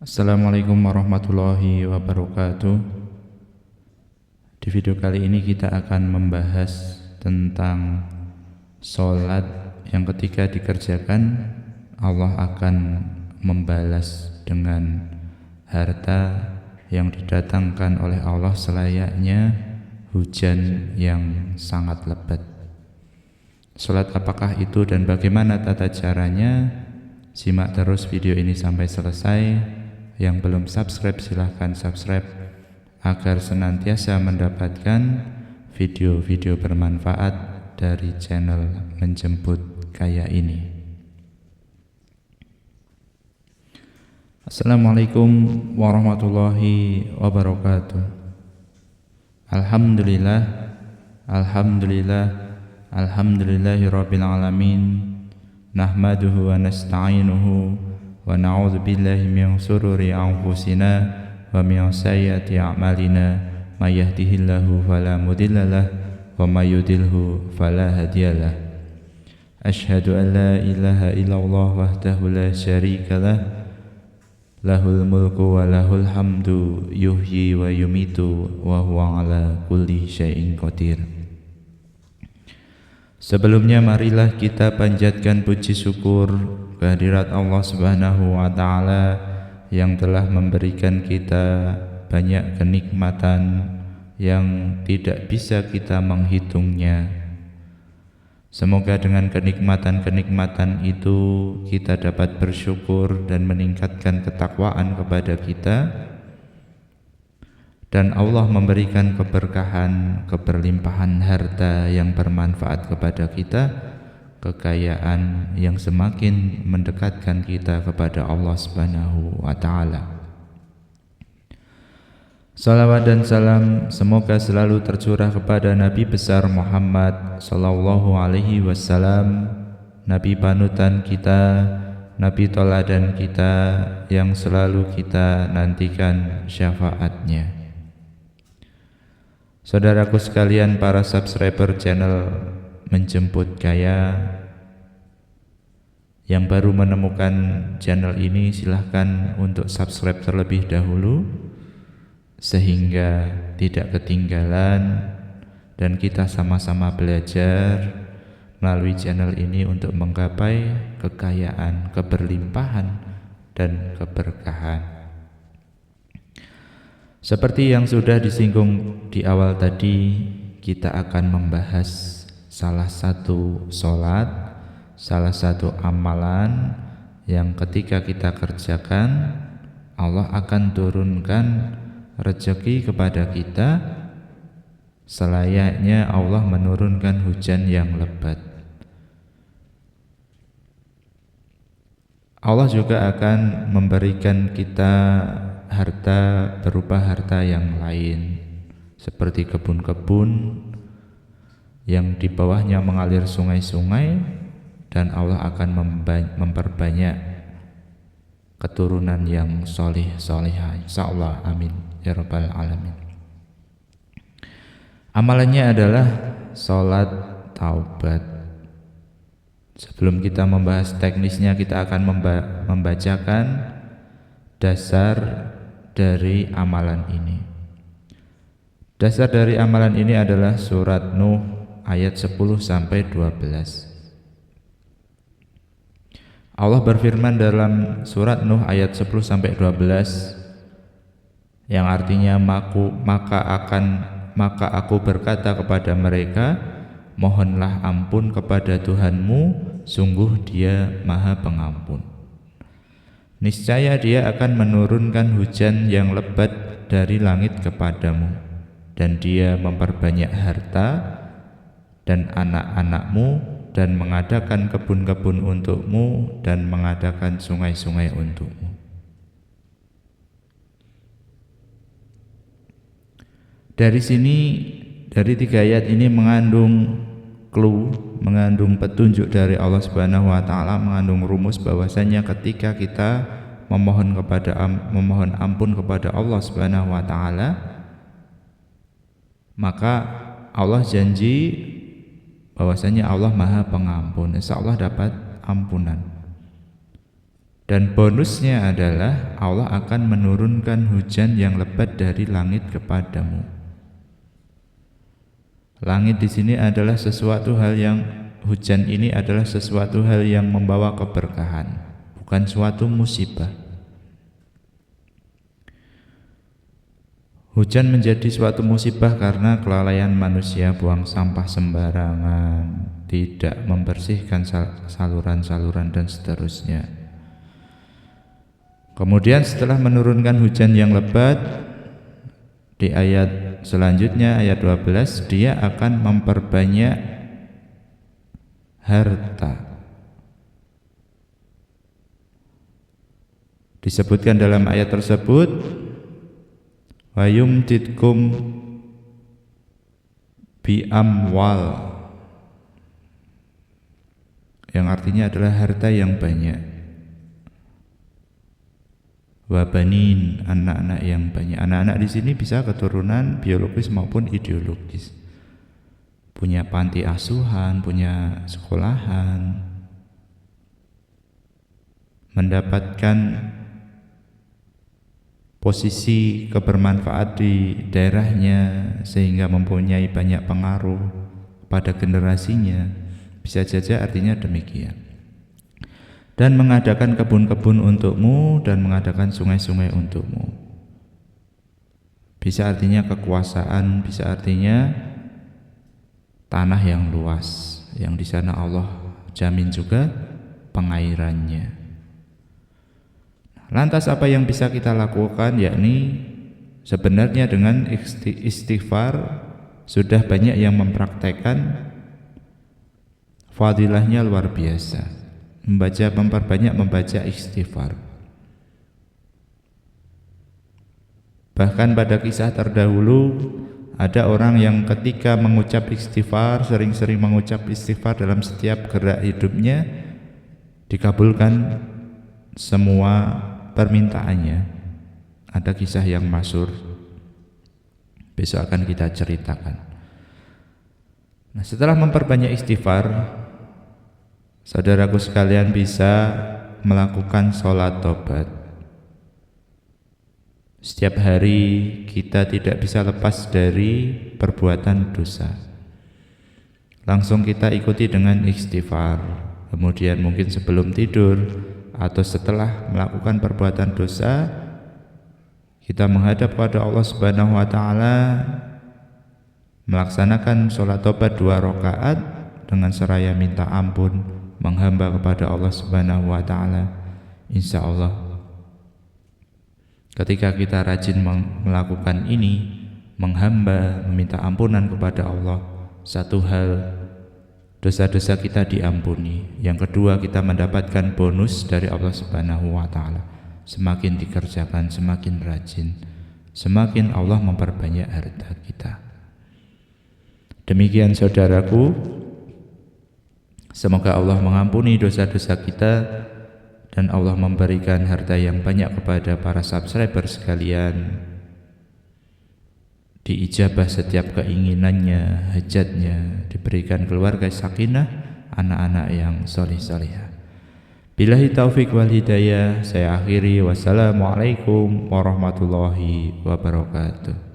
Assalamualaikum warahmatullahi wabarakatuh. Di video kali ini kita akan membahas tentang sholat yang ketika dikerjakan Allah akan membalas dengan harta yang didatangkan oleh Allah selayaknya hujan yang sangat lebat. Sholat apakah itu dan bagaimana tata caranya? Simak terus video ini sampai selesai. Yang belum subscribe silahkan subscribe agar senantiasa mendapatkan video-video bermanfaat dari channel Menjemput Kaya ini. Assalamualaikum warahmatullahi wabarakatuh. Alhamdulillah, alhamdulillah, alhamdulillahirabbil alamin. Nahmaduhu wa nasta'inuhu wa na'udzu billahi min shururi anfusina wa min sayyiati a'malina may yahdihillahu fala mudhillalah wa may yudhlilhu fala hadiyalah. Asyhadu an la ilaha illallah wahdahu la syarikalah lahul mulku wa lahul hamdu yuhyi wa yumitu wa huwa ala kulli syai'in qadir. Sebelumnya marilah kita panjatkan puji syukur kehadirat Allah Subhanahu wa taala yang telah memberikan kita banyak kenikmatan yang tidak bisa kita menghitungnya. Semoga dengan kenikmatan-kenikmatan itu kita dapat bersyukur dan meningkatkan ketakwaan kepada kita, dan Allah memberikan keberkahan, keberlimpahan harta yang bermanfaat kepada kita, kekayaan yang semakin mendekatkan kita kepada Allah Subhanahu wa taala. Salawat dan salam semoga selalu tercurah kepada Nabi besar Muhammad sallallahu alaihi wasallam, Nabi panutan kita, Nabi teladan kita yang selalu kita nantikan syafaatnya. Saudaraku sekalian, para subscriber channel Menjemput Kaya yang baru menemukan channel ini, silahkan untuk subscribe terlebih dahulu sehingga tidak ketinggalan dan kita sama-sama belajar melalui channel ini untuk menggapai kekayaan, keberlimpahan dan keberkahan. Seperti yang sudah disinggung di awal tadi, kita akan membahas salah satu sholat, salah satu amalan yang ketika kita kerjakan Allah akan turunkan rezeki kepada kita selayaknya Allah menurunkan hujan yang lebat. Allah juga akan memberikan kita harta berupa harta yang lain, seperti kebun-kebun yang di bawahnya mengalir sungai-sungai, dan Allah akan memperbanyak keturunan yang soleh-solehah, insyaallah, amin ya rabbal alamin. Amalannya adalah sholat taubat. Sebelum kita membahas teknisnya, kita akan membacakan dasar dari amalan ini. Dasar dari amalan ini adalah surat Nuh ayat 10 sampai 12. Allah berfirman dalam surat Nuh ayat 10 sampai 12 yang artinya maka aku berkata kepada mereka, mohonlah ampun kepada Tuhanmu, sungguh Dia Maha Pengampun. Niscaya Dia akan menurunkan hujan yang lebat dari langit kepadamu, dan Dia memperbanyak harta dan anak-anakmu, dan mengadakan kebun-kebun untukmu, dan mengadakan sungai-sungai untukmu. Dari sini, dari 3 ayat ini mengandung clue, mengandung petunjuk dari Allah Subhanahu wa taala, mengandung rumus bahwasanya ketika kita memohon ampun kepada Allah Subhanahu wa taala, maka Allah janji bahwasanya Allah Maha Pengampun, insyaallah dapat ampunan. Dan bonusnya adalah Allah akan menurunkan hujan yang lebat dari langit kepadamu. Langit di sini adalah sesuatu hal yang, hujan ini adalah sesuatu hal yang membawa keberkahan, bukan suatu musibah. Hujan menjadi suatu musibah karena kelalaian manusia, buang sampah sembarangan, tidak membersihkan saluran-saluran dan seterusnya. Kemudian setelah menurunkan hujan yang lebat, di ayat selanjutnya ayat 12, dia akan memperbanyak harta. Disebutkan dalam ayat tersebut, wa yumditkum bi amwal, yang artinya adalah harta yang banyak. Wabanin, anak-anak yang banyak. Anak-anak di sini bisa keturunan biologis maupun ideologis. Punya panti asuhan, punya sekolahan, mendapatkan posisi kebermanfaat di daerahnya sehingga mempunyai banyak pengaruh pada generasinya. Bisa saja artinya demikian. Dan mengadakan kebun-kebun untukmu dan mengadakan sungai-sungai untukmu. Bisa artinya kekuasaan, bisa artinya tanah yang luas, yang di sana Allah jamin juga pengairannya. Lantas apa yang bisa kita lakukan? Yakni sebenarnya dengan istighfar sudah banyak yang mempraktekkan, fadilahnya luar biasa. Memperbanyak membaca istighfar. Bahkan pada kisah terdahulu ada orang yang ketika mengucap istighfar, sering-sering mengucap istighfar dalam setiap gerak hidupnya, dikabulkan semua permintaannya. Ada kisah yang masyhur, besok akan kita ceritakan. Nah, setelah memperbanyak istighfar, saudaraku sekalian bisa melakukan sholat tobat. Setiap hari kita tidak bisa lepas dari perbuatan dosa. Langsung kita ikuti dengan istighfar. Kemudian mungkin sebelum tidur atau setelah melakukan perbuatan dosa, kita menghadap pada Allah Subhanahu wa taala, melaksanakan sholat tobat 2 rakaat dengan seraya minta ampun, menghamba kepada Allah Subhanahu wa taala. Insya Allah ketika kita rajin melakukan ini, menghamba, meminta ampunan kepada Allah, satu hal, dosa-dosa kita diampuni. Yang kedua, kita mendapatkan bonus dari Allah Subhanahu wa taala. Semakin dikerjakan, semakin rajin, semakin Allah memperbanyak harta kita. Demikian saudaraku, semoga Allah mengampuni dosa-dosa kita dan Allah memberikan harta yang banyak kepada para subscriber sekalian, diijabah setiap keinginannya, hajatnya, diberikan keluarga sakinah, anak-anak yang soleh-solehah. Billahi taufik wal hidayah, saya akhiri. Wassalamualaikum warahmatullahi wabarakatuh.